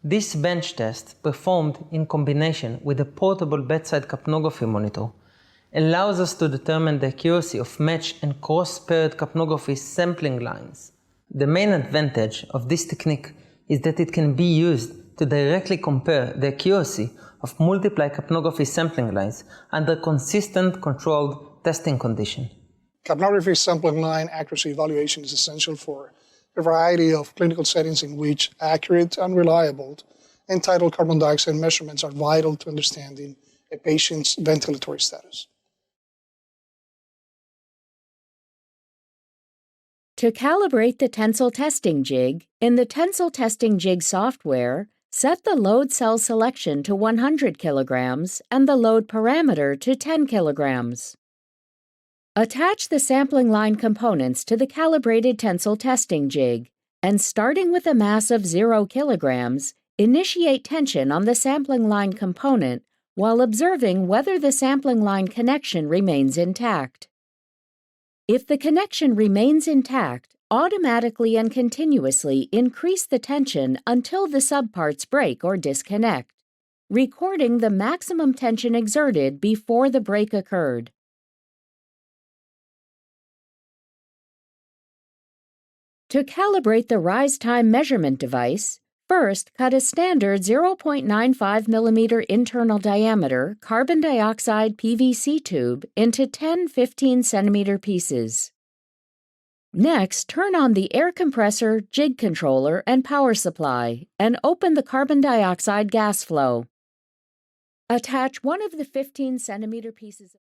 This bench test, performed in combination with a portable bedside capnography monitor, allows us to determine the accuracy of match and cross-paired capnography sampling lines. The main advantage of this technique is that it can be used to directly compare the accuracy of multiply capnography sampling lines under consistent, controlled testing conditions. Capnography sampling line accuracy evaluation is essential for a variety of clinical settings in which accurate and reliable end-tidal carbon dioxide measurements are vital to understanding a patient's ventilatory status. To calibrate the tensile testing jig, in the tensile testing jig software, set the load cell selection to 100 kilograms and the load parameter to 10 kilograms. Attach the sampling line components to the calibrated tensile testing jig, and starting with a mass of 0 kilograms, initiate tension on the sampling line component while observing whether the sampling line connection remains intact. If the connection remains intact, automatically and continuously increase the tension until the subparts break or disconnect, recording the maximum tension exerted before the break occurred. To calibrate the rise time measurement device, first cut a standard 0.95 mm internal diameter carbon dioxide PVC tube into 10 15 cm pieces. Next, turn on the air compressor, jig controller, and power supply, and open the carbon dioxide gas flow. Attach one of the 15 cm pieces